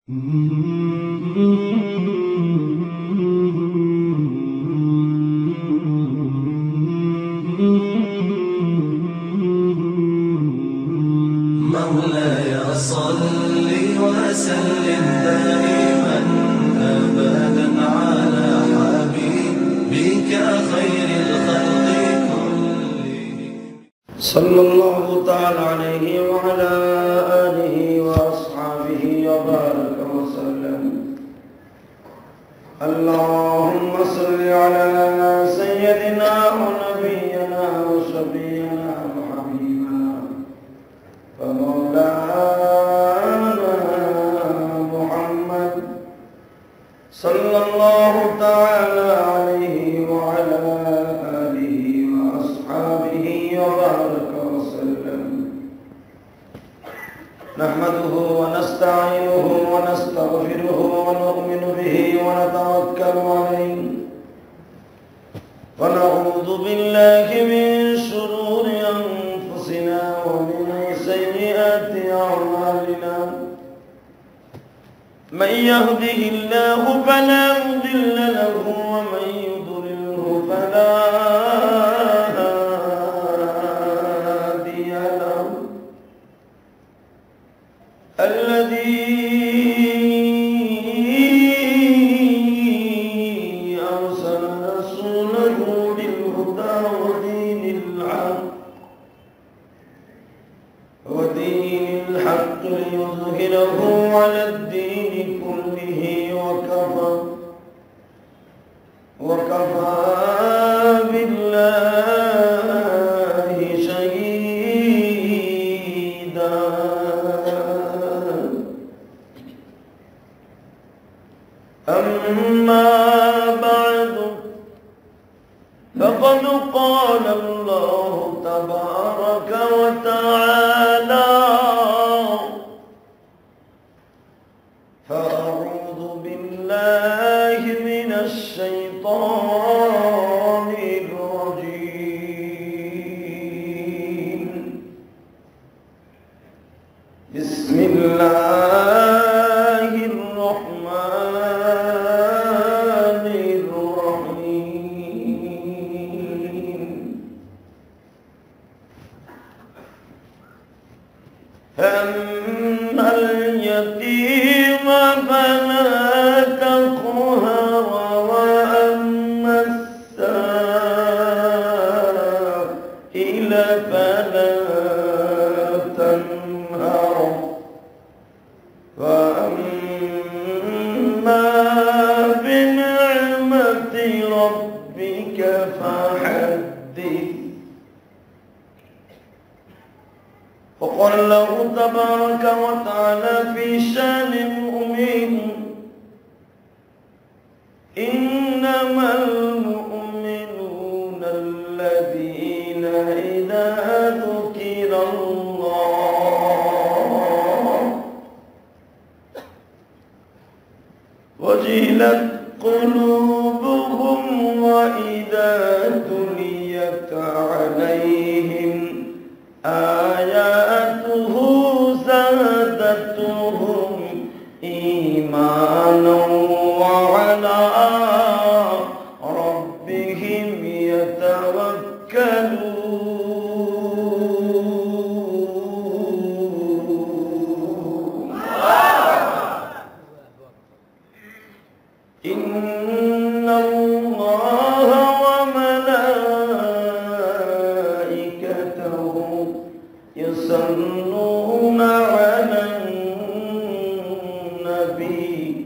مولاي صل وسلم دائما أبدا على حبيبك خير الخلق كلهم صلى الله تعالى عليه وعلى آله وأصحابه وبارك وسلم. اللهم صل على سيدنا ونبينا وشفيعنا وحبيبنا فمولانا محمد صلى الله تعالى عليه وعلى آله وأصحابه وبارك وسلم. نحمده ونستعينه ونستغفره ونؤمن به ونتوكل عليه ونعوذ بالله من شرور أنفسنا ومن سيئات أعمالنا. من يهده الله فلا مضل له ومن يضلله فلا هادي له. الذي أرسل رسوله بالهدى ودين الحق ليظهره على الدين كله وكفى بالله شهيدا. أما بعد فقد قال الله تبارك وتعالى: فأعوذ بالله من الشيطان الرجيم. بسم الله الرحمن الرحيم. أما اليتيم فلا تقهر وأما السائل فلا تنهر وأما بنعمة ربك فحدث. وقال الله تبارك وتعالى في شان المؤمن: إنما المؤمنون الذين إذا ذكر الله وجلت قلوبهم وإذا تليت عليهم آياته زادتهم إيمانا وعلى ربهم يتوكلون. إن الله وملائكته يصلون على النبي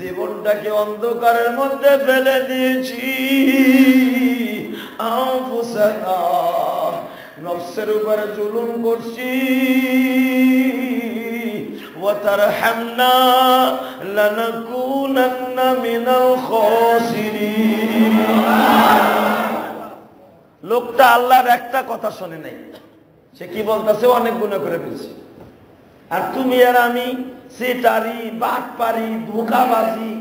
জীবনটাকে অন্ধকারের মধ্যে ফেলে দিয়েছি। আনফুসানা, নফসের উপরে জুলুম করছি। ওয়া তারহামনা লানাকুনান্না মিনাল খাসিরিন। লোকটা আল্লাহর একটা কথা শোনে নাই, সে কি বলতেছে? অনেক গুনাহ করে ফেলছি। আর তুমি আর আমি সেটারি, বাটপারি, ধোঁকাবাজি,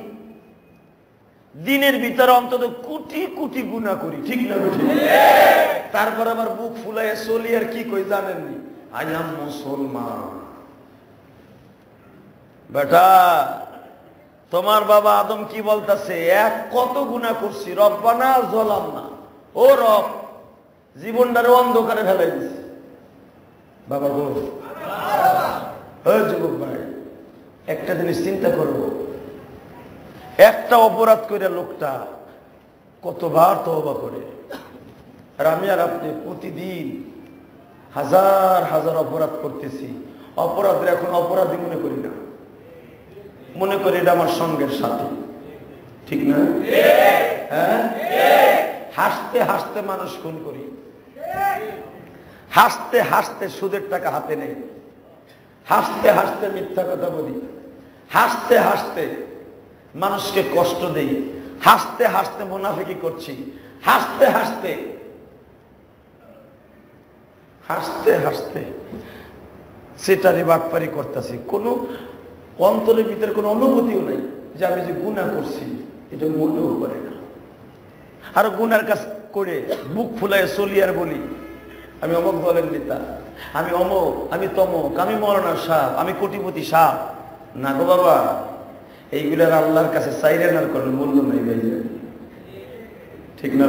দিনের ভিতরে অন্তত কোটি কোটি গুনাহ করি, ঠিক না? তারপর আবার বুক ফুলাইয়া চলি আর কি কই জানেননি? আই এম মুসলমান। বেটা, তোমার বাবা আদম কি বলতেছে? এক কত গুনাহ করছি, রব্বানা যালামনা, ও রব জীবনটারে অন্ধকারে ফেলাই দিছে। বাবা গো, যুবক ভাই, একটা জিনিস চিন্তা করব, একটা অপরাধ করে লোকটা কতবার তওবা করে। আর আমি আর আপনি প্রতিদিন হাজার হাজার অপরাধ করতেছি। অপরাধের এখন অপরাধী মনে করি না, মনে করি এটা আমার সঙ্গের সাথে, ঠিক না? হ্যাঁ, হাসতে হাসতে মানুষ খুন করি, হাসতে হাসতে সুদের টাকা হাতে নেই, হাসতে হাসতে মিথ্যা কথা বলি, হাসতে হাসতে মানুষকে কষ্ট দেই, হাসতে হাসতে মুনাফিকি করছি, হাসতে হাসতে হাসতে হাসতে সেটারই বাটপারি করতেছি। কোনো অন্তরের ভিতরে কোনো অনুভূতিও নাই যে আমি যে গুনাহ করছি, এটা মনেও করে না। আর গুনার কাজ করে বুক ফুলায় চলি আর বলি আমি অমুক দলের নেতা, আমি অমুক, আমি তমুক, আমি মৌলানা সাহেব, আমি কোটিপতি সাহেব। না গো বাবা, এইগুলার আল্লাহর কাছে চাইলেন আর কোনো মূল্য নেই ভাই, ঠিক না?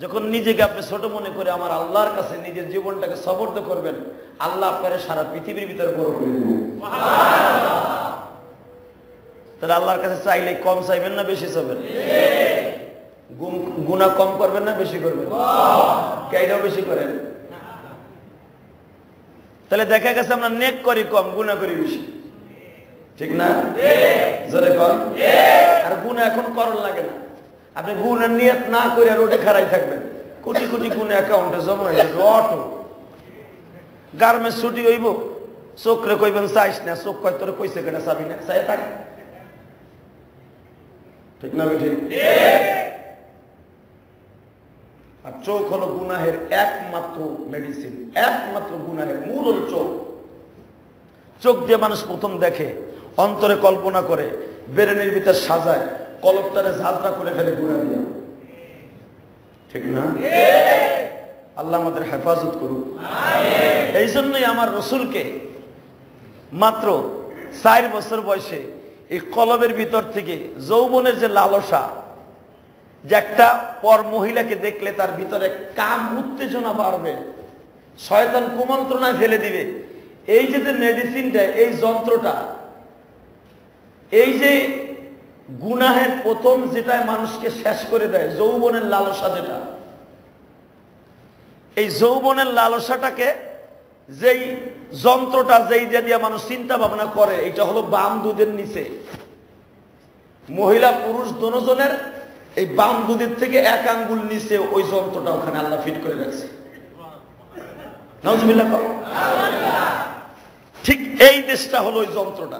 যখন নিজেকে আপনি ছোট মনে করে আমার আল্লাহর কাছে নিজের জীবনটাকে সবর্দ করবেন, আল্লাহ আপনারা সারা পৃথিবীর ভিতরে বড় করে দেবেন। তাহলে আল্লাহর কাছে চাইলে কম চাইবেন না বেশি চাইবেন? গুনাহ কম করবেন না বেশি করবেন? কেইটাও বেশি করেন? তাহলে দেখা গেছে আমরা নেক করি কম, গুনাহ করি বেশি, ঠিক না? জোরে কর। আর গুনাহ এখন করণ লাগে না। আপনি গুনার নিয়ত না করে রোডে খাড়াই থাকবেন, কোটি কোটি গুনাহ অ্যাকাউন্টে জমা হয়ে যাবে। অটো গার্মেন্টস ছুটি হইব, চোখরে কইবেন চাইস না, চোখ কয় তোরে কইছে কেনা চাবি না, চাই থাক, ঠিক না? ঠিক। আর চোখ হলো গুনাহের একমাত্র মেডিসিন, একমাত্র গুনাহের মূল হল চোখ। চোখ দিয়ে মানুষ প্রথম দেখে, অন্তরে কল্পনা করে, ব্রেনের ভিতর সাজায়, কলবটারে ঝাঁঝরা করে ফেলে গুনাহ দিয়ে, ঠিক না? আল্লাহ আমাদের হেফাজত করুক। এই জন্যই আমার রসুলকে মাত্র 4 বছর বয়সে এই কলবের ভিতর থেকে যৌবনের যে লালসা, যে একটা পর মহিলাকে দেখলে তার ভিতরে কাম উত্তেজনা বাড়বে, শয়তান কুমন্ত্রণায় ফেলে দিবে, এই যে মেডিসিনটা, এই যন্ত্রটা, এই যে গুনাহের প্রথম যেটা মানুষকে শেষ করে দেয়, যৌবনের লালসা, যেটা এই যৌবনের লালসাটাকে যেই যন্ত্রটা যেই দিয়ে মানুষ চিন্তা ভাবনা করে, এটা হলো বাম দুধের নিচে, মহিলা পুরুষ দুজনের এই বাম দুধের থেকে 1 আঙ্গুল নিচে ওই যন্ত্রটা ওখানে আল্লাহ ফিট করে রাখছে। নাউজুবিল্লাহ। ঠিক এই দেশটা হলো ওই যন্ত্রটা,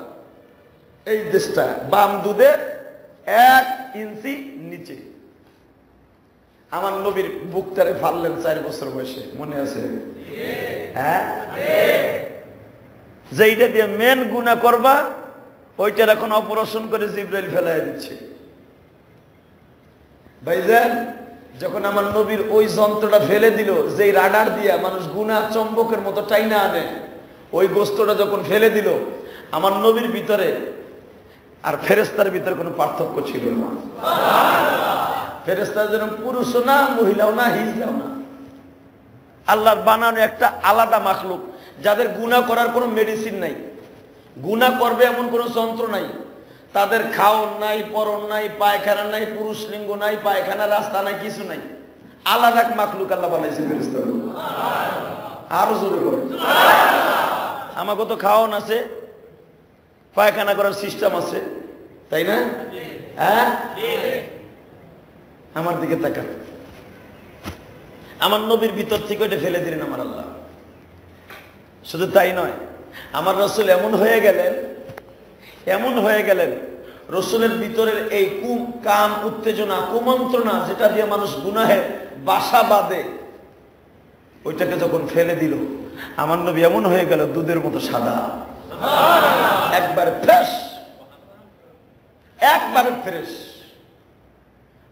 এই দেশটা বাম দুধের 1 ইঞ্চি নিচে। আমার নবীর বুকটারে ফাললেন 4 বছর বয়সে, মনে আছে? হ্যাঁ, যেইটা দিয়ে মেন গুনাহ করবা ওইটার এখন অপারেশন করে জিবরাইল ফেলাই দিচ্ছে। ভাইজান, যখন আমার নবীর ওই যন্ত্রটা ফেলে দিল, যেই রাডার দিয়ে মানুষ গুনাহ চম্বকের মতো টাইনা আনে, ওই গোস্তটা যখন ফেলে দিল, আমার নবীর ভিতরে আর ফেরেশতার ভিতরে কোনো পার্থক্য ছিল না। ফেরেশতা যেন পুরুষও না, মহিলাও না, হিজড়াও না, আল্লাহর বানানো একটা আলাদা মাখলুক, যাদের গুনাহ করার কোনো মেডিসিন নাই, গুনাহ করবে এমন কোনো যন্ত্র নাই, তাদের খাওন নাই, পরন নাই, পায়খানা নাই, পুরুষ লিঙ্গ নাই, পায়খানা রাস্তা নাই, কিছু নাই, আলাদা এক মাখলুক আল্লাহ বানাইছে ফেরেশতা। আরো জোরে করে, আমাকে তো খাওন আছে, পায়খানা করার সিস্টেম আছে, তাই না? হ্যাঁ, আমার দিকে তাকান। আমার নবীর ভিতর থেকে ওইটা ফেলে দিলেন আমার আল্লাহ। শুধু তাই নয়, আমার রাসূল এমন হয়ে গেলেন, রাসূলের ভিতরের এই কাম উত্তেজনা, কুমন্ত্রণা, যেটা দিয়ে মানুষ গুনাহে বাসা বাঁধে, ওইটাকে যখন ফেলে দিল, আমার নবী এমন হয়ে গেল দুধের মতো সাদা, একবার ফ্রেশ, একবার ফ্রেশ।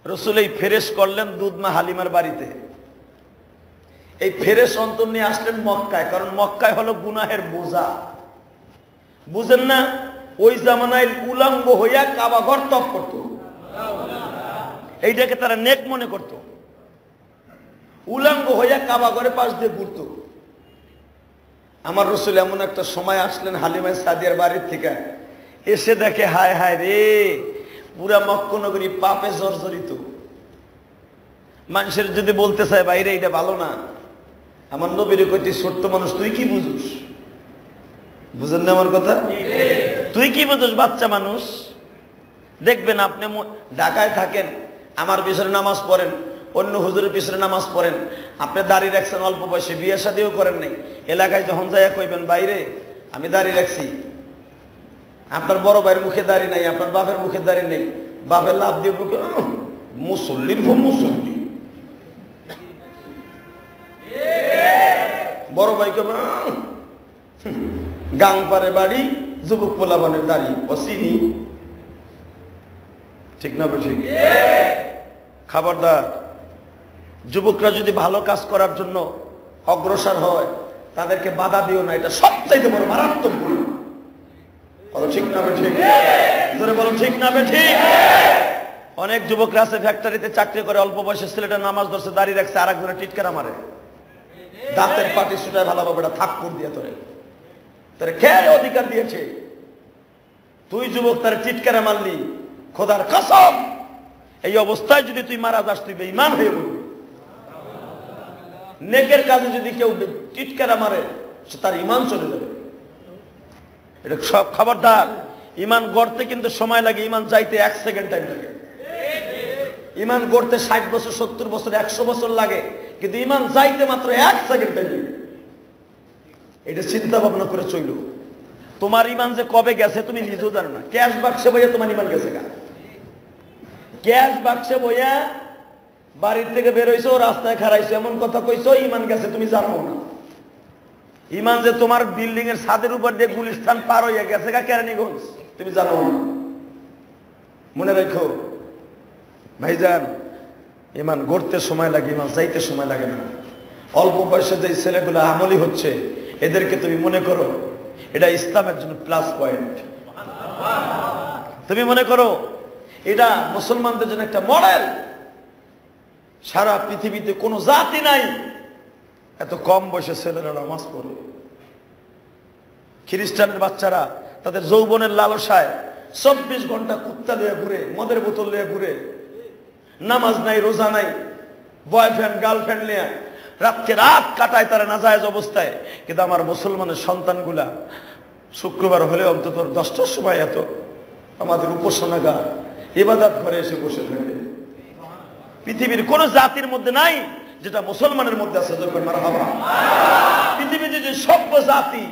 রাসূল এই ফ্রেশ করলেন দুধ মা হালিমার বাড়িতে। এই ফ্রেশ অন্তর নিয়ে আসলেন মক্কায়, কারণ মক্কায় হলো গুনাহের বোঝা। বুঝেন না? ওই জামানায় উলঙ্গ হইয়া কাবা ঘর তপ করত, এইটাকে তারা নেক মনে করত। উলঙ্গ হইয়া কাবা ঘরে পাশ দিয়ে ঘুরত। আমার রাসূল এমন একটা সময় আসলেন হালিমা সাদিয়ার বাড়ির থেকে, এসে দেখে হায় হায় রে, পুরা মক্কা নগরী পাপে জর্জরিত। মানুষের যদি বলতে চায় বাইরে এটা ভালো না, আমার নবীর কইতে ছোট্ট মানুষ তুই কি বুঝুস? বুঝেন না আমার কথা? তুই কি বুঝুস বাচ্চা মানুষ? দেখবেন আপনি ঢাকায় থাকেন, আমার পিছনে নামাজ পড়েন, অন্য হুজুরের পিছনে নামাজ পড়েন, আপনি দাঁড়িয়ে রাখছেন অল্প বয়সে, বিয়ে শাদীও করেন নাই, এলাকায় যখন যাইয়া কইবেন বাইরে আমি দাঁড়িয়ে রাখছি, আপনার বড় ভাইয়ের মুখে দাঁড়িয়ে নাই, আপনার বাপের মুখে দাঁড়িয়ে নেই, বাপের লাভ দিয়ে মুখে মুসল্লির মুসল্লি, বড় ভাইকে গাং পারে বাড়ি, যুবক পোলাবানের দাড়ি অচিনি। ঠিক না? ঠিক। খবরদার, যুবকরা যদি ভালো কাজ করার জন্য অগ্রসর হয়, তাদেরকে বাধা দিও না, এটা সবচাইতে বড় মারাত্মক ভুল। ঠিক না? ঠিক। ধরে বলো ঠিক না? ঠিক। অনেক যুবকরা আছে ফ্যাক্টরিতে চাকরি করে, অল্প বয়সে ছেলেটা নামাজ ধরছে, দাঁড়িয়ে রাখছে, আর একজনে টিটকারা মারে, দাঁতের পাটি সুটায় ভালোভাবে এটা থাপ্পড় দিয়ে তোরে খেয়ে অধিকার দিয়েছে, তুই যুবক তার টিটকারা মারলি, খোদার কসম এই অবস্থায় যদি তুই মারা যাস তুই বেঈমান হয়ে বলবি। নেকের কাজে যদি কেউ টিটকারা মারে, সে তার ঈমান চলে যাবে। এটা সব খবরদার। ঈমান গড়তে কিন্তু সময় লাগে, ঈমান যাইতে 1 সেকেন্ড টাইম লাগে। ঈমান গড়তে 60 বছর, 70 বছর, 100 বছর লাগে, কিন্তু ঈমান যাইতে মাত্র 1 সেকেন্ড টাইম লাগে। এটা চিন্তা ভাবনা করে চইল। তোমার ঈমান যে কবে গেছে তুমি নিজেও জানো না। ক্যাশ বাক্সে বইয়া তোমার ঈমান গেছে গা, ক্যাশ বাক্সে বইয়া বাড়ির থেকে বের হইছো, রাস্তায় খারাইছো, এমন কথা কইছো, ঈমান গেছে তুমি জানো না। ঈমান যে তোমার বিল্ডিং এর ছাদের উপর দিয়ে গুলিস্তান পার হইয়া গেছে গা কেরানীগঞ্জ, তুমি জানো না। মনে রাখো ভাইজান, ঈমান গড়তে সময় লাগে, ঈমান যাইতে সময় লাগে না। অল্প বয়সে যে ছেলেগুলো আমলি হচ্ছে, এদেরকে তুমি মনে করো এটা ইসলামের জন্য প্লাস পয়েন্ট। তুমি মনে করো এটা মুসলমানদের জন্য একটা মডেল। সারা পৃথিবীতে কোনো জাতি নাই এত কম বয়সে ছেলেরা নামাজ পড়ে। খ্রিস্টানের বাচ্চারা তাদের যৌবনের লালসায় 24 ঘন্টা কুত্তা লিয়ে ঘুরে, মদের বোতল লিয়ে ঘুরে, নামাজ নাই, রোজা নাই, বয়ফ্রেন্ড গার্লফ্রেন্ড নিয়ে রাতকে রাত কাটায় তারা নাজায়েজ অবস্থায়। কিন্তু আমার মুসলমানের সন্তানগুলা শুক্রবার হলে অন্তত 10টার সময় এত আমাদের উপাসনাগার ইবাদত ঘরে এসে বসে থাকে। পৃথিবীর কোন জাতির মধ্যে নাই যেটা মুসলমানের মধ্যে আছে। মারহাবা। পৃথিবীতে যে সভ্য জাতি,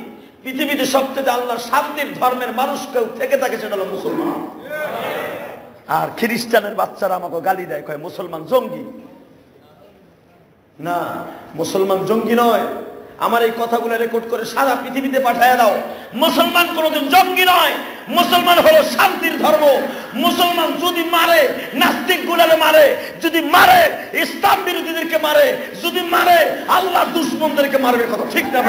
পৃথিবীতে সবচেয়ে আল্লাহর শান্তির ধর্মের মানুষ কেউ থেকে থাকে সেটা হলো মুসলমান। আর খ্রিস্টানের বাচ্চারা আমাকে গালি দেয়, কয় মুসলমান জঙ্গি। না, মুসলমান জঙ্গি নয়। আমার এই কথাগুলো রেকর্ড করে সারা পৃথিবীতে পাঠায় দাও। মুসলমান কোনদিন জঙ্গি নয়, মুসলমান হলো শান্তির ধর্ম। মুসলমান যদি মারে নাস্তিক গুলারে মারে, যদি মারে ইসলাম বিরোধীদেরকে মারে, যদি মারে আল্লাহ দুশ্মনদেরকে মারবে। কথা ঠিক না?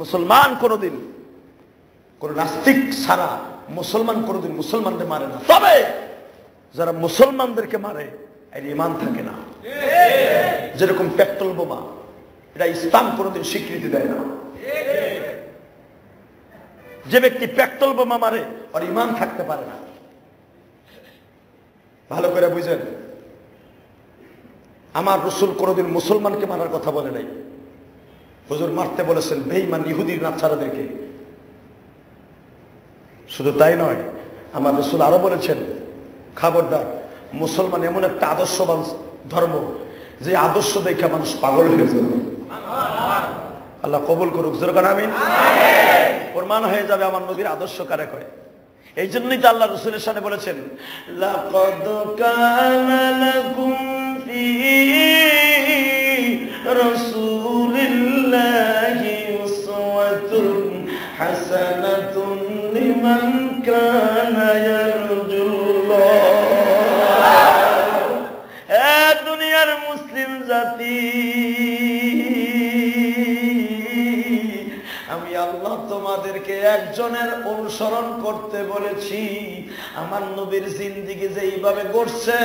মুসলমান কোনদিন কোন নাস্তিক ছাড়া মুসলমান কোনদিন মুসলমানদের মারে না। তবে যারা মুসলমানদেরকে মারে এর ঈমান থাকে না। যেরকম পেট্রোল বোমা, এটা ইসলাম কোনদিন স্বীকৃতি দেয় না। যে ব্যক্তি পেট্রোল বোমা মারে আর ঈমান থাকতে পারে না। ভালো করে বুঝেন, আমার রাসূল কোনদিন মুসলমানকে মারার কথা বলে নাই। হুজুর মারতে বলেছেন বেঈমান ইহুদির নাছারাদেরকে। শুধু তাই নয়, আমার রাসূল আরো বলেছেন, খবরদার, মুসলমান এমন একটা আদর্শবান ধর্ম যে আদর্শ দেখে মানুষ পাগল হয়ে যাবে। আল্লাহ কবুল করুক, জোরকান আমিন। প্রমাণ হয়ে যাবে আমার নবীর আদর্শ কারে কয়। এই জন্যই তো আল্লাহ রাসূলের সামনে বলেছেন, লাকাদ কানা লাকুম ফি রাসূলিল্লাহি উসওয়াতুন হাসানাতুন লিমান কানা ইয়ারজুল্লাহ। এ দুনিয়ার মুসলিম জাতি, আমি আল্লাহ তোমাদেরকে একজনের অনুসরণ করতে বলেছি। আমার নবীর জিন্দেগি যেইভাবে গড়ছে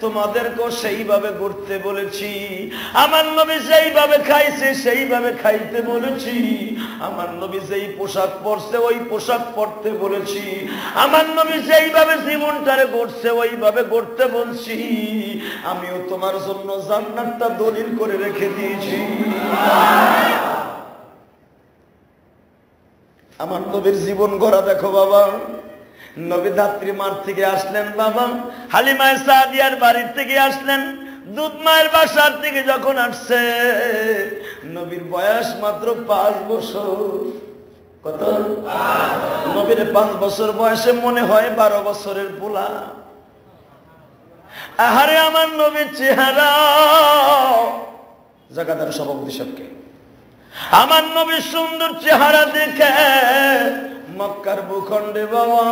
তোমাদেরকেও সেইভাবে গড়তে বলেছি। আমার নবী যেইভাবে খাইছে সেইভাবে খাইতে বলেছি। আমার নবী যেই পোশাক পরছে ওই পোশাক পরতে বলেছি। আমার নবী যেইভাবে জীবনটারে গড়ছে ওইভাবে গড়তে বলছি। আমিও তোমার জন্য জান্নাতটা দলিল করে রেখে দিয়েছি। আমার নবীর জীবন গড়া দেখো বাবা। নবী ধাত্রী মার থেকে আসলেন বাবা, হালিমা সাদিয়ার বাড়ির থেকে আসলেন, দুধ মায়ের বাসার থেকে যখন আসছে নবীর বয়স মাত্র 5 বছর। কত? নবীর 5 বছর বয়সে মনে হয় 12 বছরের পোলা। আহারে আমার নবীর চেহারা, জাগাতার সভাপতি সাহেবকে আমার নবীর সুন্দর চেহারা দেখে মক্কার ভূখণ্ডে বাবা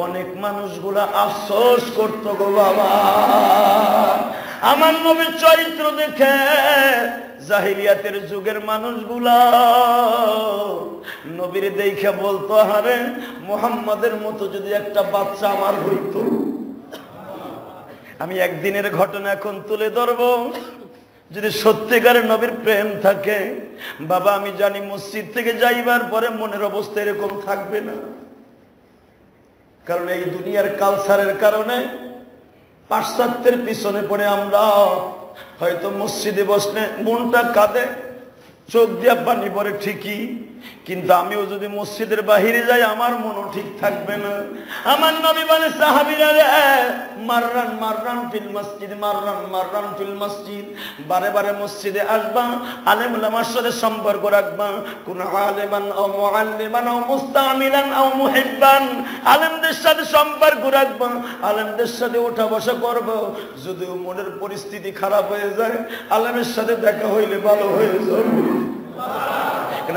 অনেক মানুষগুলা আফসোস করত গো বাবা। আমার নবীর চরিত্র দেখে জাহিলিয়াতের যুগের মানুষগুলা নবীর দেখে বলতো, আরে মুহাম্মাদের মতো যদি একটা বাচ্চা আমার হইতো। আমি একদিনের ঘটনা এখন তুলে ধরবো। যদি সত্যিকারের নবীর প্রেম থাকে বাবা, আমি জানি মসজিদ থেকে যাইবার পরে মনের অবস্থা এরকম থাকবে না। কারণ এই দুনিয়ার কালচারের কারণে পাশ্চাত্যের পিছনে পড়ে আমরা হয়তো মসজিদে বসলে মনটা কাঁদে, চোখ দিয়া পানি পড়ে ঠিকই, কিন্তু আমিও যদি মসজিদের বাহিরে যাই আমার মনও ঠিক থাকবে না। আমার নবী বলে, সাহাবীরা রে, মাররান মাররান ফিল মসজিদ, মাররান মাররান ফিল মসজিদ। বারে বারে মসজিদে আসবা, আলেম ওলামার সাথে সম্পর্ক রাখবা। কোন আলেমান ও মুআল্লিমান ও মুস্তামিলান ও মুহিব্বান, আলেমদের সাথে সম্পর্ক রাখবা, আলেমদের সাথে ওঠা বসা করব। যদিও মনের পরিস্থিতি খারাপ হয়ে যায়, আলেমের সাথে দেখা হইলে ভালো হয়ে যাবে।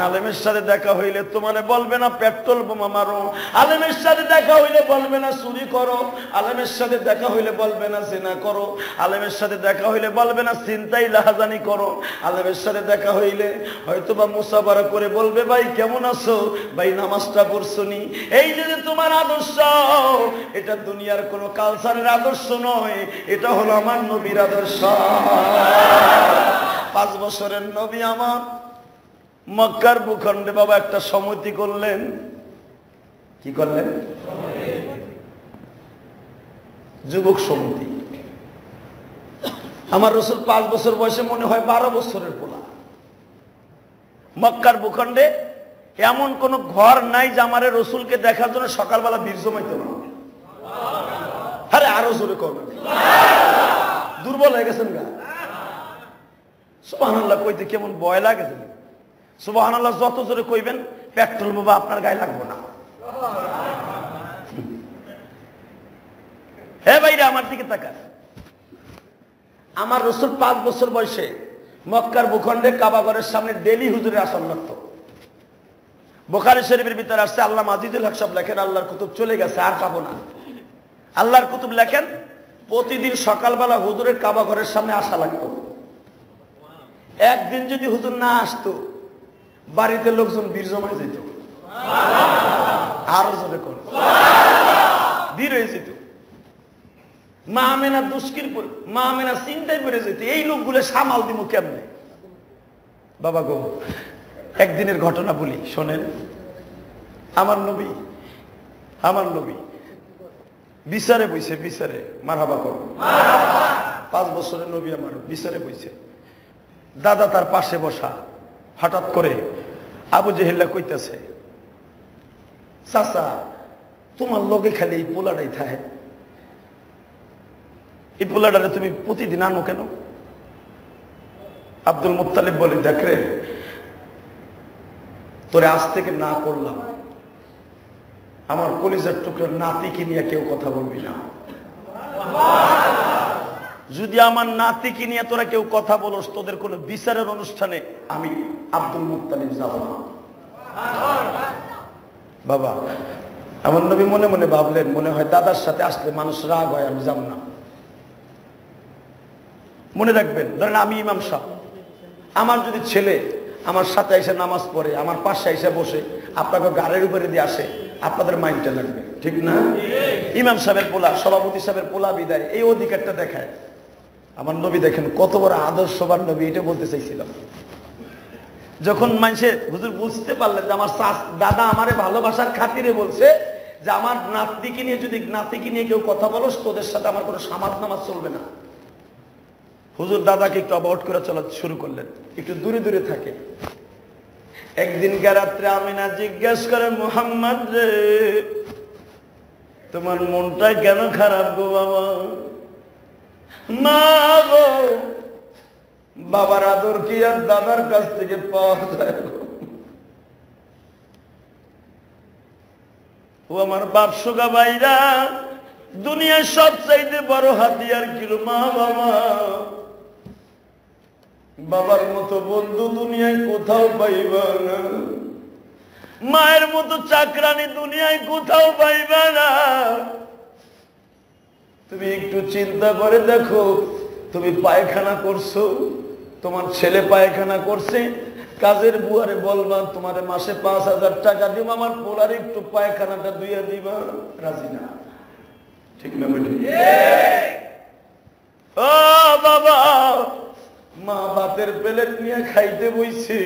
আলেমের সাথে দেখা হইলে তোমার বলবে না পেট্রোল বোমা মারো, আলেমের সাথে দেখা হইলে বলবে না চুরি করো, আলেমের সাথে দেখা হইলে বলবে না জিনা করো, আলেমের সাথে দেখা হইলে বলবে না চিন্তাই লাহাজানি করো। আলেমের সাথে দেখা হইলে হয়তো বা মুসাফারা করে বলবে, ভাই কেমন আছো, ভাই নামাজটা পড়ছনি। এই যে তোমার আদর্শ, এটা দুনিয়ার কোনো কালচারের আদর্শ নয়, এটা হলো আমার নবীর আদর্শ। 5 বছরের নবী আমার মক্কার ভূখণ্ডে বাবা একটা সমিতি করলেন। কি করলেন? যুবক সমিতি। আমার রাসূল 5 বছর বয়সে মনে হয় 12 বছরের পোলা। মক্কার ভূখণ্ডে এমন কোন ঘর নাই যে আমার রাসূলকে দেখার জন্য সকালবেলা ভিড় জমাইতে না। আরে আরো জোরে করবেন, দুর্বল হয়ে গেছেন গা। সুবহানাল্লাহ কইতে কেমন ভয় লাগে। সুবহানাল্লাহ যত জোরে কইবেন পেট্রোল বোমা আপনার গায়ে লাগবে না। হে ভাইরা আমার দিকে তাকান। আমার রাসূল 5 বছর বয়সে মক্কার ভূখণ্ডে কাবা ঘরের সামনে ডেলি হুজুরের আসন লাগতো। বুখারী শরীফের ভিতরে আসছে, আল্লাহ আজিজুল হক সাহেব লেখেন, আল্লাহর কুতুব চলে গেছে আর পাবো না। আল্লাহর কুতুব লেখেন, প্রতিদিন সকালবেলা হুজুরের কাবা ঘরের সামনে আসা লাগতো। একদিন যদি হুজুর না আসতো বাড়িতে লোকজন ভিড় জমায় যেত। আরো জোরে কর, ভিড় হয়ে যেত। মা আমেনা দুষ্কির পরে, মা আমেনা চিন্তায় পড়ে যেত, এই লোকগুলো সামাল দিব কেমনে। বাবা গো, একদিনের ঘটনা বলি শোনেন। আমার নবী বিচারে বইছে, বিচারে মারহাবা করো। 5 বছরের নবী আমার বিচারে বইছে, দাদা তার পাশে বসা। হঠাৎ করে আবু জেহেল কইতেছে, চাচা তোমার লগে খালি এই পোলাটাই থাকে, এই পোলাটারে তুমি প্রতিদিন আনো কেন? আব্দুল মুত্তালিব বলে, দেখ রে, তোরে আজ থেকে না করলাম, আমার কলিজার টুকরার নাতিকে নিয়ে কেউ কথা বলবি না। যদি আমার নাতিকে নিয়ে তোরা কেউ কথা বলস, তোদের কোন বিচারের অনুষ্ঠানে আমি আব্দুল মুত্তালিব যাব না। বাবা, আমার নবী মনে মনে ভাবলেন, মনে হয় দাদার সাথে আসলে মানুষ রাগ হয়, আমি যাব না। মনে রাখবেন, ধরেন আমি ইমাম সাহেব, আমার যদি ছেলে আমার সাথে এসে নামাজ পড়ে, আমার পাশে এসে বসে আপনাকে গাড়ির উপরে দিয়ে আসে, আপনাদের মাইন্ডটা লাগবে, ঠিক না? ইমাম সাহেবের পোলা, সভাপতি সাহেবের পোলা বিদায়, এই অধিকারটা দেখায়। আমার নবী দেখেন কত বড় আদর্শবান নবী, এটা বলতে চাইছিলাম। যখন মানুষের হুজুর বুঝতে পারলেন যে আমার দাদা আমারে ভালোবাসার খাতিরে বলছে যে আমার নাতিকে নিয়ে কেউ কথা বলো, তোদের সাথে আমার কোনো সামাদ নামাজ চলবে না। হুজুর দাদাকে একটু অ্যাভয়েড করে চলা শুরু করলেন, একটু দূরে দূরে থাকে। একদিনকার রাত্রে আমিনা জিজ্ঞেস করে, মুহাম্মদ রে, তোমার মনটা কেন খারাপ গো বাবা? মা গো, বাবার আদর কি আর দাদার কাছ থেকে পাওয়া যায়? ও আমার বাপ সোগা ভাইরা, দুনিয়ার সবচাইতে বড় হাতিয়ার কিলো মা বাবা। বাবার মতো বন্ধু দুনিয়ায় কোথাও পাইবা না, মায়ের মতো চাকরানি দুনিয়ায় কোথাও পাইবা না। তুমি একটু চিন্তা করে দেখো, তুমি পায়খানা করছো, তোমার ছেলে পায়খানা করছে, কাজের বুয়ারে বলবা তোমারে মাসে 5,000 টাকা দিব, আমার পোলার একটু পায়খানাটা ধুইয়া দিবা, রাজি না? ঠিক না বেটি? ও বাবা, মা ভাতের প্লেট নিয়ে খাইতে বইছি,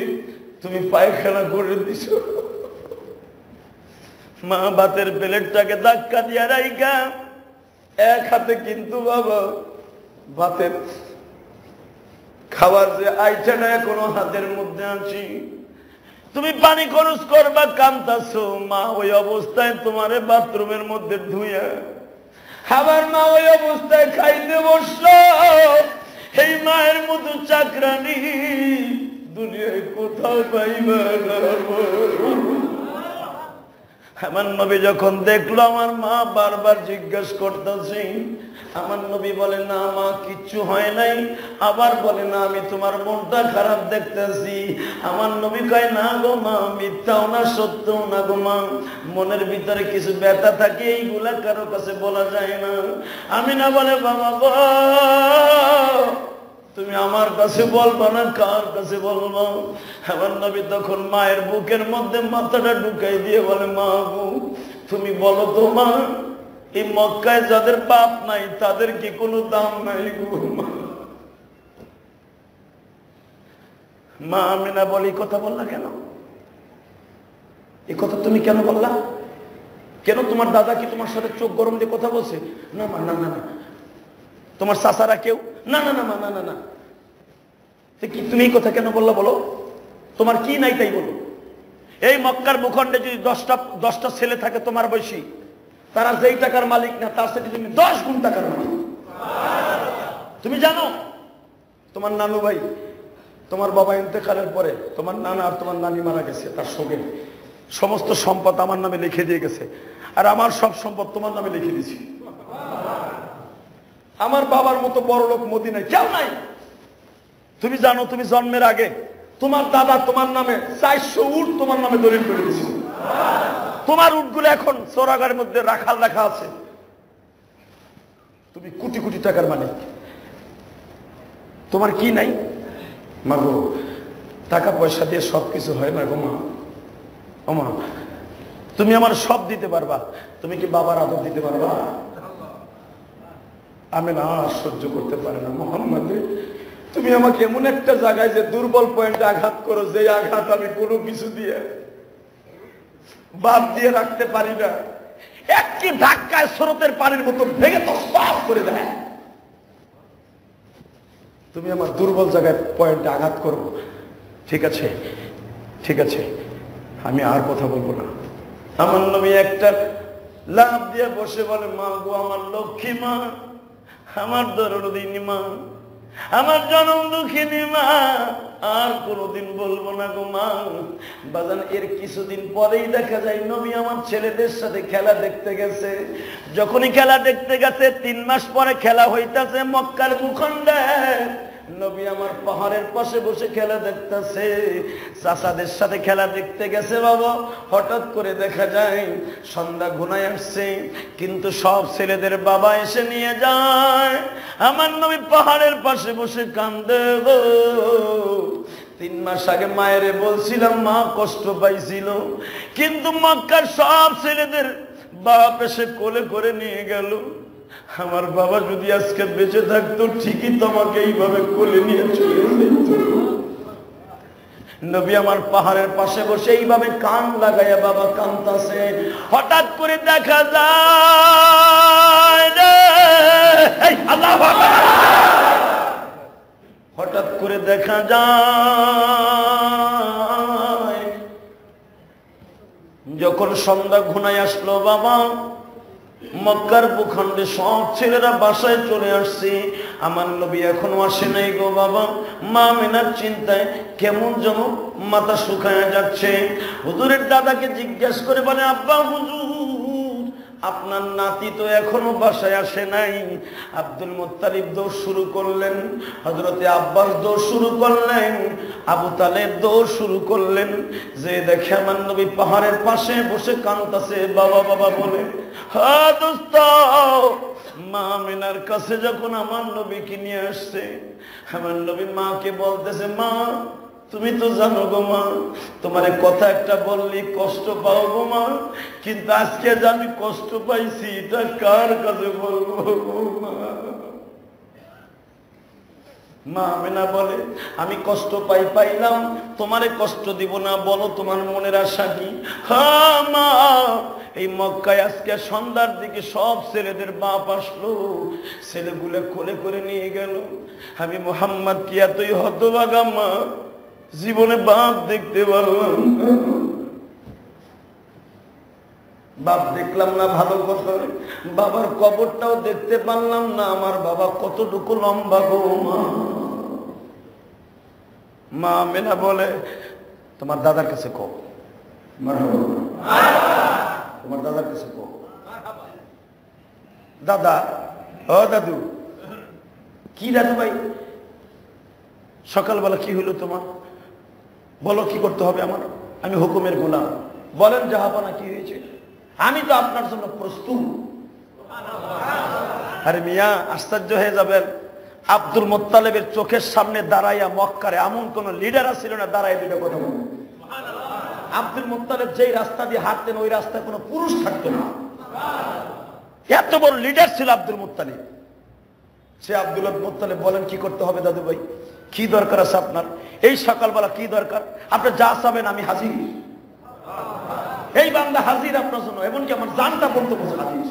তুমি পায়খানা করে দিছো। মা ভাতের প্লেটটাকে ধাক্কা দিয়া রাইখা এক হাতে কিন্তু বাবা ভাতের খাবার যে আইটাটা এখনো হাতের মধ্যে আছি, তুমি পানি খরচ করবা কান্তাছো, মা ওই অবস্থায় তোমারে বাথরুমের মধ্যে ধুইয়া, আবার মা ওই অবস্থায় খাইতে বসলো। এই মায়ের মতো চাকরানি দুনিয়ায় কোথাও পাইবা না। আমার নবী যখন দেখলো আমার মা বারবার জিজ্ঞেস করতেছে, আমার নবী বলে, না মা কিচ্ছু হয় নাই। আবার বলে, না আমি তোমার মনটা খারাপ দেখতেছি। আমার নবী কয়, না গো মা, মিথ্যাও না সত্যও না গো মা, মনের ভিতরে কিছু ব্যথা থাকে, এইগুলা কারো কাছে বলা যায় না। আমি না বলে, বাবা গো, তুমি আমার কাছে বলবা না, কার কাছে বলবো? আমার নবী তখন মায়ের বুকের মধ্যে মাথাটা ঢুকাই দিয়ে বলে, মা গো, তুমি বলো তো মা, এই মক্কায় যাদের বাপ নাই তাদের কি কোনো দাম নাই গো? মা আমিনা বলি, কথা বললা কেন? এই কথা তুমি কেন বললা? কেন তোমার দাদা কি তোমার সাথে চোখ গরম দিয়ে কথা বলছে? না মা, না না না। তোমার চাচারা কেউ? না না না মা, না না না। কি তুমি এই কথা কেন বললা বলো? তোমার কি নাই তাই বলো। এই মক্কার ভূখণ্ডে যদি 10টা ছেলে থাকে তোমার বয়সী, তারা যেই টাকার মালিক না তার সাথে তুমি 10 গুণ টাকার মালিক। তুমি জানো তোমার নানু ভাই, তোমার বাবা ইন্তেকালের পরে তোমার নানা আর তোমার নানি মারা গেছে, তার সঙ্গে সমস্ত সম্পদ আমার নামে লিখে দিয়ে গেছে, আর আমার সব সম্পদ তোমার নামে লিখে দিয়েছি। আমার বাবার মতো বড় লোক মদিনায় কেউ নাই। তুমি জানো, তুমি জন্মের আগে তোমার দাদা তোমার নামে 400 উট তোমার নামে দলিল করে দিয়েছিল। তোমার উটগুলো এখন চোরাগারের মধ্যে রাখা আছে। তুমি কোটি কোটি টাকার মালিক, তোমার কি নাই? মা গো, টাকা পয়সা দিয়ে সবকিছু হয় না গো মা। ও মা, তুমি আমার সব দিতে পারবা, তুমি কি বাবার আদর দিতে পারবা? আমি না সহ্য করতে পারি না। মোহাম্মদ, তুমি আমাকে এমন একটা জায়গায় যে দুর্বল পয়েন্টে আঘাত করো, যে আঘাত আমি কোনো কিছু দিয়ে বাদ দিয়ে রাখতে পারি না। একটি ধাক্কায় স্রোতের পানির মতো ভেঙে তো সব করে দেয়। তুমি আমার দুর্বল জায়গায় পয়েন্টে আঘাত করো। ঠিক আছে, ঠিক আছে, আমি আর কথা বলবো না। আমার নবী একটা লাভ দিয়ে বসে বলে, মা গো আমার লক্ষ্মী মা, আমার দরদিনী মা, আমার জনম দুঃখিনী মা, আর কোনদিন বলবো না গো মা। বাজান এর কিছুদিন পরেই দেখা যায় নবী আমার ছেলেদের সাথে খেলা দেখতে গেছে। যখনই খেলা দেখতে গেছে 3 মাস পরে খেলা হইতাছে মক্কার ভূখণ্ডে। নবী আমার পাহাড়ের পাশে বসে খেলা দেখতেছে, চাচাদের সাথে খেলা দেখতে গেছে বাবা। হঠাৎ করে দেখা যায় সন্ধ্যা ঘনায় আসছে, কিন্তু সব ছেলেদের বাবা এসে নিয়ে যায়। আমার নবী পাহাড়ের পাশে বসে কান্দে গো। 3 মাস আগে মায়েরে বলছিলাম মা কষ্ট পাইছিল, কিন্তু মক্কার সব ছেলেদের বাপ এসে কোলে করে নিয়ে গেল। আমার বাবা যদি আজকে বেঁচে থাকতো ঠিকই তোমাকে এইভাবে কোলে নিয়ে চলে যেত। নবী আমার পাহাড়ের পাশে বসে এইভাবে কান লাগাইয়া বাবা কাঁদতাছে। হঠাৎ করে দেখা যায় হঠাৎ করে দেখা যায় যখন সন্ধ্যা ঘনায় আসলো বাবা, মক্কার ভূখণ্ডে সব ছেলেরা বাসায় চলে আসছে। আমার নবী এখনো আসে নাই গো বাবা। মা আমিনার চিন্তায় কেমন যেন মাথা শুকায় যাচ্ছে। হুজুরের দাদাকে জিজ্ঞাসা করে বলে, আব্বা হুজুর আপনার নাতি তো এখনো বাসায় আসে নাই। আব্দুল মুত্তালিব দৌড় শুরু করলেন, হযরতে আব্বাস দৌড় শুরু করলেন, আবু তালেব দৌড় শুরু করলেন। যে দেখে আমার নবী পাহাড়ের পাশে বসে কাঁদতেছে, বাবা বাবা বলে। হ্যাঁ দোস্ত, মা আমিনার কাছে যখন আমার নবীকে নিয়ে আসছে, আমার নবী মাকে বলতেছে, মা তুমি তো জানো গো মা, তোমার কথা একটা বললি কষ্ট পাও গো মা, কিন্তু আজকে যে আমি কষ্ট পাইছি এটা কার কাছে বলবো গো মা। মা আমিনা বলে, আমি কষ্ট পাইলাম, তোমারে কষ্ট দিব না, বলো তোমার মনের আশা কি? হ্যাঁ মা, এই মক্কায় আজকে সন্ধ্যার দিকে সব ছেলেদের বাপ আসলো, ছেলেগুলো কোলে করে নিয়ে গেল। আমি মুহাম্মদ কি এতই হতভাগা মা, জীবনে বাপ দেখতে পারলাম না। বাপ দেখলাম না ভালো কথা, বাবার কবরটাও দেখতে পারলাম না। আমার বাবা কতটুকু লম্বা গো মা। মা আমিনা বলে, তোমার দাদার কাছে কও, তোমার দাদার কাছে কও। দাদা, ও দাদু। কি দাদু ভাই? সকালবেলা কি হইলো তোমার? বলো কি করতে হবে আমার? আমি হুকুমের গোলাম, বলেন জাহাপনা কি হয়েছে? আমি তো আপনার জন্য প্রস্তুত। আরে মিয়া, আশ্চর্য হয়ে যাবেন, আব্দুল মুত্তালিবের চোখের সামনে দাঁড়াইয়া মক্কারে এমন কোন লিডার ছিল না দাঁড়াই দুটো কথা বলে। আব্দুল মুত্তালিব যেই রাস্তা দিয়ে হাঁটতেন ওই রাস্তায় কোনো পুরুষ থাকতো না। এত বড় লিডার ছিল আব্দুল মুত্তালিব। সে আব্দুল মুত্তালিব বলেন কি করতে হবে দাদু ভাই? কি দরকার আছে আপনার? এই সকালবেলা কি দরকার? আপনি যা চাবেন আমি হাজির। এই বান্দা হাজির আপনার জন্য, এমনকি আমার জানটা পর্যন্ত বসে হাজির।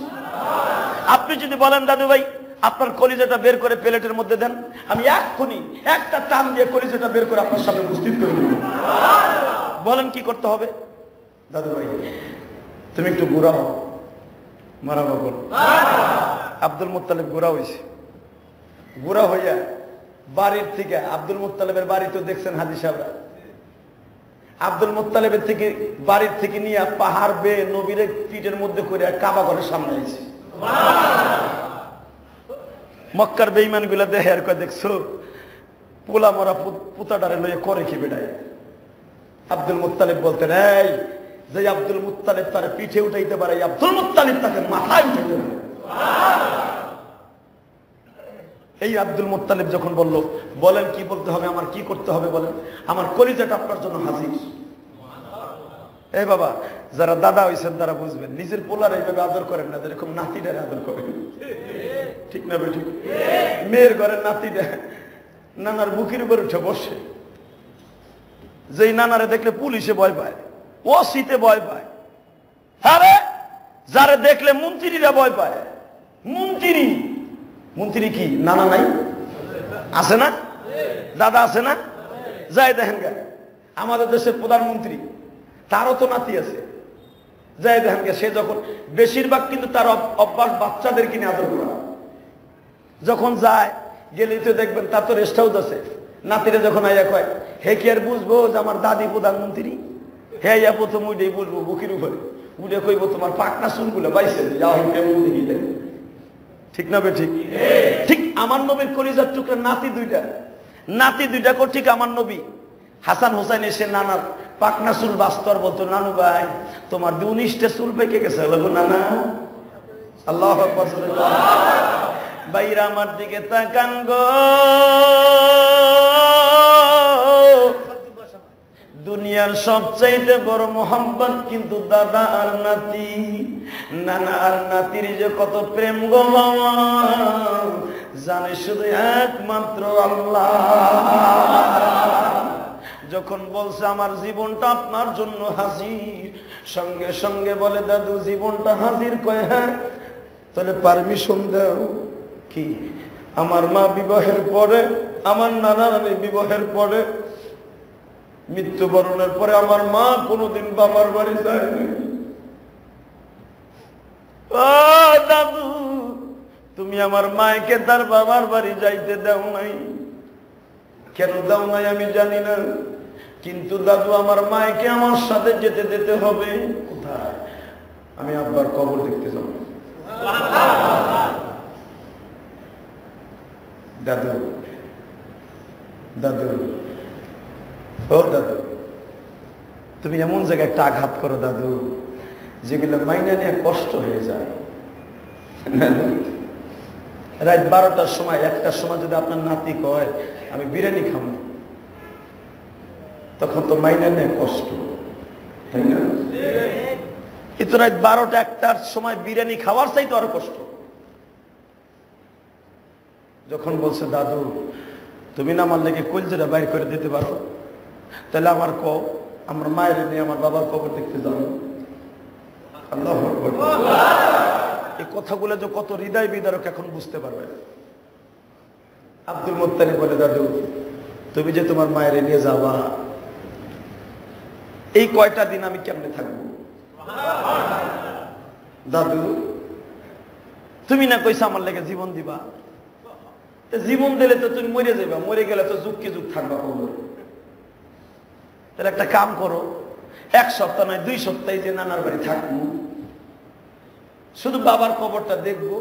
আপনি যদি বলেন দাদু ভাই আপনার কলিজাটা বের করে প্লেটের মধ্যে দেন, আমি এক্ষুনি একটা টান দিয়ে কলিজাটা বের করে আপনার সামনে উপস্থিত করে দেব। বলেন কি করতে হবে? দাদু ভাই তুমি একটু বুড়া হও, মারাবা বল। আব্দুল মুত্তালিব বুড়া হয়েছে। বুড়া হইয়া বাড়ির থেকে, আব্দুল মুত্তালিবের বাড়ি তো দেখছেন হাজি সাহেবরা, আব্দুল মুত্তালিবের থেকে বাড়ির থেকে নিয়ে পাহাড় বেয়ে নবীর পিঠের মধ্যে করে কাবা ঘরের সামনে আইছে। মক্কার বেঈমান গুলা দেখে আর কয়, দেখছো পোলা মরা পুতাডারে লইয়া করে কি বেটায়? আব্দুল মুত্তালিব বলতেন, এই যে আব্দুল মুত্তালিব তার পিঠে উঠাইতে পারে, আব্দুল মুত্তালিব তাকে মাথায় উঠাইতে পারে। এই আব্দুল মুত্তালিব যখন বলল, বলেন কি বলতে হবে, আমার কি করতে হবে বলেন, আমার কলিজাটা আপনার জন্য হাজির। এই বাবা, যারা দাদা হয়েছেন তারা বুঝবেন, নিজের পোলার এইভাবে আদর করেন না যেরকম নাতিটারে আদর করেন। ঠিক না বেঠিক? মেয়ের ঘরের নাতিটা নানার বুকের উপর উঠে বসে, যেই নানারে দেখলে পুলিশে ভয় পায়, ও শীতে ভয় পায়। আরে যারে দেখলে মন্ত্রীরা ভয় পায়। মন্ত্রী, মন্ত্রী কি নানা নাই? আছে না? দাদা আছে না? যাই দেখেন গা, আমাদের দেশের প্রধানমন্ত্রী, তারও তো নাতি আছে। যাই দেখেন সে যখন বেশিরভাগ কিন্তু তার অভ্যাস বাচ্চাদের কিনে আদর করা। যখন যায় গেলেই তো দেখবেন তার তো রেস্ট হাউস আছে, নাতিরে যখন আইয়া কয় হে কি আর বুঝবো যে আমার দাদি প্রধানমন্ত্রী, হে আইয়া প্রথম উঠেই বুঝবো বুকির উপরে উঠে কইব তোমার পাকনা চুলগুলো বাইছে যাও কেমন দেখি দেখে। ঠিক না বে ঠিক? ঠিক আমার নবীর কলিজার টুকরা নাতি দুইটা কো ঠিক আমার নবী হাসান হোসেন এসে নানার পাকনা চুল বাস্তর বলতো, নানু ভাই তোমার 19টা চুল পেকে গেছে। বলবো নানা আল্লাহু আকবার বাইরা আমার দিকে তাকান গো, দুনিয়ার সবচাইতে বড় মোহাম্মত কিন্তু দাদা আর নাতি, নানা আর নাতির যে কত প্রেম গো মামা জানে শুধু একমাত্র আল্লাহ। যখন বলছে আমার জীবনটা আপনার জন্য হাজির, সঙ্গে সঙ্গে বলে দাদু জীবনটা হাজির, কয় হ্যাঁ তাহলে পারমিশন দাও। কি আমার মা বিবাহের পরে, আমার নানার বিবাহের পরে, মৃত্যুবরণের পরে আমার মা কোনোদিন বাবার বাড়ি যায়নি। ও দাদু তুমি আমার মাকে তার বাবার বাড়ি যাইতে দাও নাই, কেন দাও নাই আমি জানি না, কিন্তু দাদু আমার মাকে আমার সাথে যেতে দিতে হবে। কোথায়? আমি আব্বার কবর দেখতে যাব। দাদু দাদু ও দাদু তুমি এমন জায়গায় একটা আঘাত করো দাদু যেগুলো মাইনা নিয়ে কষ্ট হয়ে যায়। রাত 12টার সময় 1টার সময় যদি আপনার নাতি কয় আমি বিরিয়ানি খাবো, তখন তো মাইনা নিয়ে কষ্ট, তাই না? কিন্তু রাত 12টা 1টার সময় বিরিয়ানি খাওয়ার চাইতে আরো কষ্ট। যখন বলছে দাদু তুমি না আমার লেগে কলজেটা বাইর করে দিতে পারো, তাহলে আমার কও আমার মায়ের নিয়ে আমার বাবার কবর দেখতে যাবো। আল্লাহু আকবার। এই কথাগুলো যে কত হৃদয় বিদারক এখন বুঝতে পারবেন। আব্দুল মুত্তালিব বলে দাদু তুমি যে তোমার মায়ের নিয়ে যাবা, এই কয়টা দিন আমি কেমনে থাকবো? দাদু তুমি না কইছো আমার লেগে জীবন দিবা, জীবন দিলে তো তুমি মরে যাবা, মরে গেলে তো যুগ কি যুগ থাকবা কবর। তাহলে একটা কাম করো, 1 সপ্তাহ নয় 2 সপ্তাহে যে নানার বাড়ি থাকবো, শুধু বাবার কবরটা দেখবো,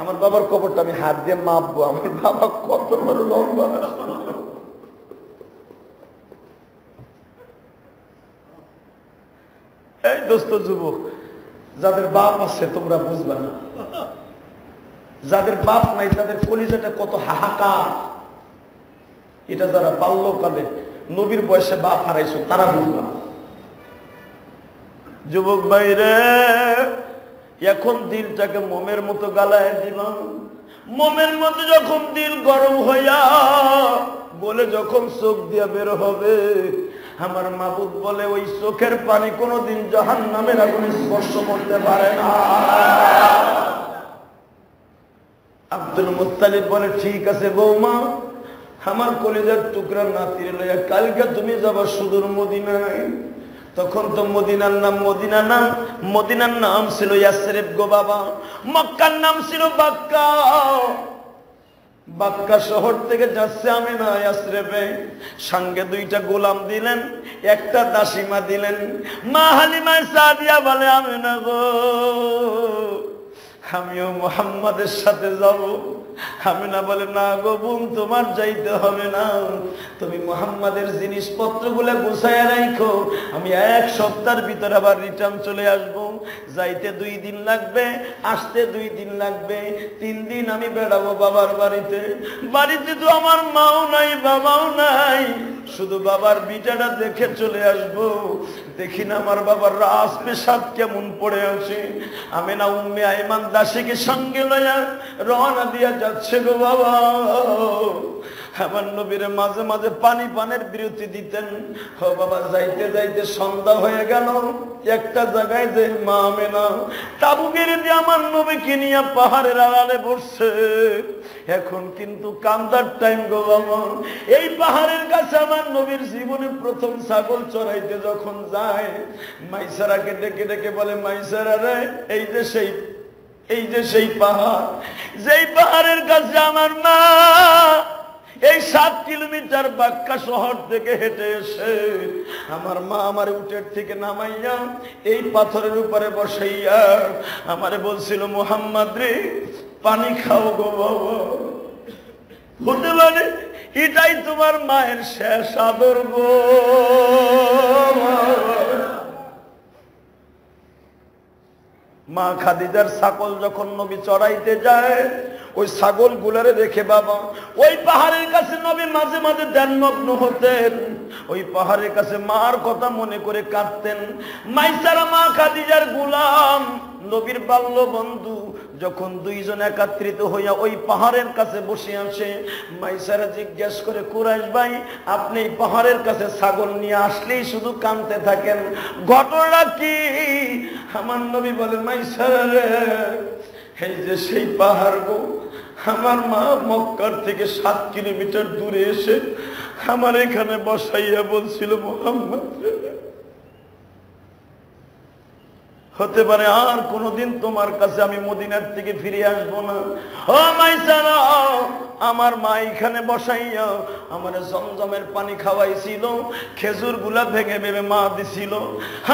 আমার বাবার কবরটা আমি হাত দিয়ে মাপবো, আমার বাবা কত বড় লম্বা। এই দোস্ত যুবক যাদের বাপ আছে তোমরা বুঝবা না, যাদের বাপ নাই তাদের কলিজাটা কত হাহাকার, এটা যারা বাল্যকালে নবীর বয়সে বাপ হারাইছো তারা বুঝবা। যুবক ভাইরে এখন দিলটাকে মোমের মতো গালায় দিলাম, মোমের মতো যখন দিল গরম হইয়া বলে যখন চোখ দিয়া বের হবে, আমার মাবুদ বলে ওই চোখের পানি কোনোদিন জাহান্নামের আগুনে স্পর্শ করতে পারে না। আব্দুল মুত্তালিব বলে ঠিক আছে বৌমা, আমার কলিজার টুকরা নাতির লইয়া কালকে তুমি যাবা সুদূর মদিনায়। তখন তো মদিনার নাম মদিনা না, মদিনার নাম ছিল ইয়াসরিব গো বাবা, মক্কার নাম ছিল বাক্কা। বাক্কা শহর থেকে যাচ্ছে আমিনা ইয়াসরিবে, সঙ্গে 2টা গোলাম দিলেন, একটা দাসীমা দিলেন। মা হালিমা সাদিয়া বলে আমিনা গো আমিও মুহাম্মাদের সাথে যাব। আমিনা বলে না গো বোন তোমার যাইতে হবে না, তুমি মুহাম্মাদের জিনিসপত্রগুলো গুছায়া রাখো, আমি 1 সপ্তাহের ভিতর আবার রিটার্ন চলে আসব। যাইতে 2 দিন লাগবে, আসতে 2 দিন লাগবে, 3 দিন আমি বেড়াবো বাবার বাড়িতে। বাড়িতে তো আমার মাও নাই বাবাও নাই, শুধু বাবার বিটাটা দেখে চলে আসবো। দেখি না আমার বাবার রাস পেশাব কেমন পড়ে আছে। আমি না উম্মে আইমান দাসীকে সঙ্গে লইয়া রওনা দিয়া যাচ্ছে গো বাবা। আমার নবীর মাঝে মাঝে পানি পানের বিরতি দিতেন। ও বাবা, যাইতে যাইতে সন্ধ্যা হয়ে গেল, একটা জায়গায় যে মা আমেনা তাবু গেড়ে দিয়ে আমার নবীকে নিয়ে পাহাড়ের আড়ালে বসছে। এখন কিন্তু কান্দার টাইম গো বাবা। এই পাহাড়ের কাছে আমার নবীর জীবনে প্রথম ছাগল চড়াইতে যখন যায়, মাইসারাকে ডেকে ডেকে বলে, মাইসারা রে, এই যে সেই পাহাড়, যেই পাহাড়ের কাছে আমার মা এই 7 কিলোমিটার বাক্কা শহর থেকে হেঁটে এসে আমার মা আমার উটের থেকে নামাইয়া এই পাথরের উপরে বসাইয়া আমারে বলছিল, মুহাম্মদ রে, পানি খাও গো বাবা। হতে পারে এটাই তোমার মায়ের শেষ আদর গো। মা খাদিজার ছাগল যখন নবী চড়াইতে যায়, ওই ছাগল গুলারে দেখে বাবা ওই পাহাড়ের কাছে নবী মাঝে মাঝে ধ্যানমগ্ন হতেন। ওই পাহাড়ের কাছে মার কথা মনে করে কাঁদতেন। মাইসারা মা খাদিজার গোলাম, নবীর বাল্য বন্ধু, যখন দুইজন একত্রিত হইয়া ওই পাহাড়ের কাছে বসে আসে, মাইসারা জিজ্ঞেস করে, কুরাইশ ভাই, আপনি এই পাহাড়ের কাছে ছাগল নিয়ে আসলেই শুধু কাঁদতে থাকেন, ঘটনা কি? আমার নবী বলেন, মাইসারা রে, এই যে সেই পাহাড় গো, আমার মা মক্কার থেকে 7 কিলোমিটার দূরে এসে আমার এখানে বসাইয়া বলছিল, মুহাম্মদ হতে পারে আর কোনদিন তোমার কাছে আমি মদিনার থেকে ফিরে আসবো না। ও মাইসারা, আমার মা এখানে বসাইয়া আমার জমজমের পানি খাওয়াইছিল, খেজুর গুলা ভেঙে ভেঙে মা দিছিল।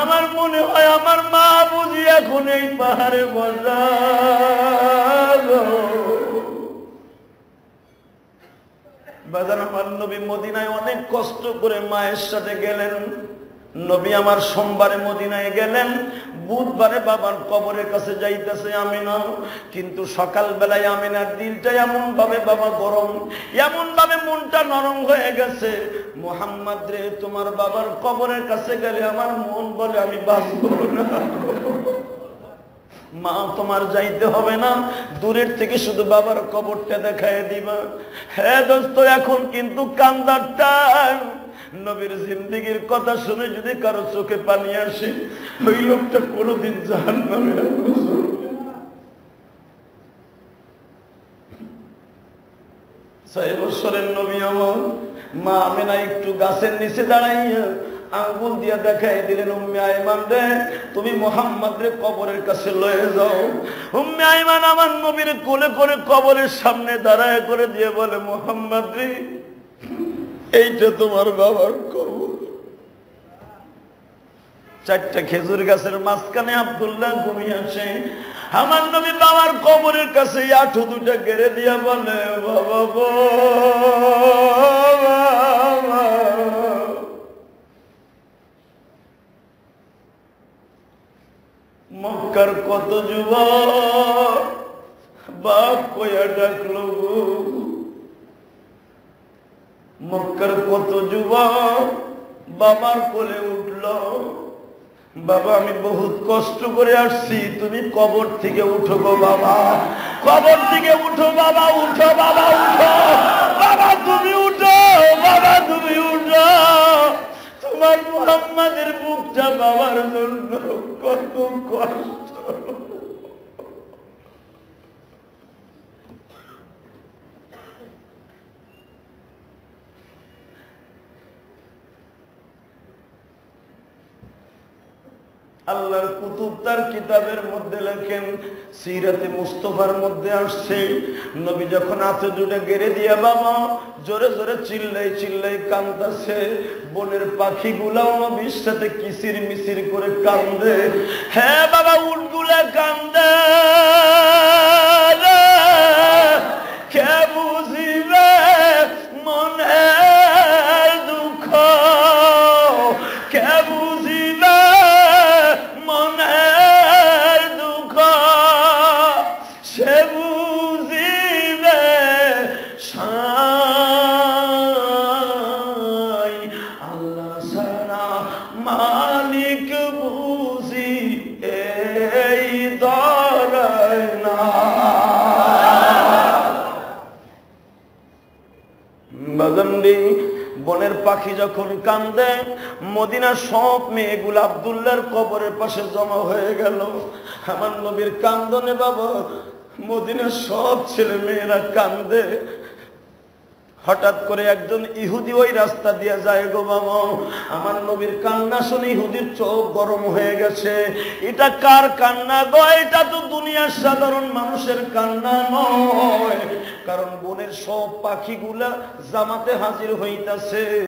আমার মনে হয় আমার মা বুঝি এখন এই পাহাড়ে বসা। বাজার আমার নবী মদিনায় অনেক কষ্ট করে মায়ের সাথে গেলেন। নবী আমার সোমবারে মদিনায় গেলেন, বুধবারে বাবার কবরের কাছে যাইতেছে আমিনা। কিন্তু সকাল বেলায় আমিনার দিলটা এমন ভাবে বাবা গরম, এমন ভাবে মনটা নরম হয়ে গেছে, মুহাম্মদ রে, তোমার বাবার কবরের কাছে গেলে আমার মন বলে আমি বাঁচবো না। মা, তোমার যাইতে হবে না, দূরের থেকে শুধু বাবার কবরটা দেখায় দিবা। হ্যাঁ দোস্ত, এখন কিন্তু কান্দার টাইম। নবীর জিন্দেগীর কথা শুনে যদি কারো চোখে পানি আসে, ওই লোকটা কোনোদিন জাহান্নামে। 6 বছরের নবী আমার মা আমেনা একটু গাছের নিচে দাঁড়াইয়া আঙ্গুল দিয়া দেখাই দিলেন, উম্মে আইমান রে, তুমি মুহাম্মদ রে কবরের কাছে লয়ে যাও। উম্মে আইমান আমার নবীর কোলে করে কবরের সামনে দাঁড়ায় করে দিয়ে বলে, মুহাম্মদ রে, এইটা তোমার বাবার কবর। 4টা খেজুর গাছের মাঝখানে আব্দুল্লাহ ঘুমিয়ে আসে। আমার নবী বাবার কবরের কাছে আঁঠু দুটা গেড়ে দিয়া বলে, বাবা গো, মক্কার কত যুবক বাপ কইয়া ডাকলো গো, মক্কার কত যুবক বাবার কোলে উঠল। বাবা, আমি বহুত কষ্ট করে আসছি, তুমি কবর থেকে উঠো গো বাবা, কবর থেকে উঠো বাবা, উঠো বাবা, উঠো বাবা, তুমি উঠো বাবা, তুমি উঠো। তোমার মুহাম্মাদের বুকটা বাবার জন্য কত কষ্ট। আল্লাহর কুতুব তার কিতাবের মধ্যে লেখেন, সিরাতে মুস্তাফার মধ্যে আসছে, নবী যখন হাতে দুটো গেড়ে দিয়া বাবা জোরে জোরে চিল্লাই চিল্লাই কাঁদতেছে, বনের পাখিগুলাও নবীর সাথে কিসির মিসির করে কান্দে। হ্যাঁ বাবা, উটগুলা কান্দে, কে বুঝিবে মনের দুঃখ, কে বুঝিবে মনের দুঃখ, সে বুঝিবে সাই আল্লাহ ছাড়া মালিক বুঝি এই দরায় না। পাখি যখন কান্দে, মদিনার সব মেয়েগুলো আব্দুল্লাহর কবরের পাশে জমা হয়ে গেল। আমার নবীর কান্দনে বাবা মদিনার সব ছেলে মেয়েরা কান্দে। হঠাৎ করে একজন ইহুদি ওই রাস্তা দিয়ে যায় গো বাবা, আমার নবীর কান্না শুনে ইহুদির চোখ গরম হয়ে গেছে। এটা কার কান্না গো? এটা তো দুনিয়ার সাধারণ মানুষের কান্না নয়, কারণ বনের সব পাখিগুলা জামাতে হাজির হইতাছে।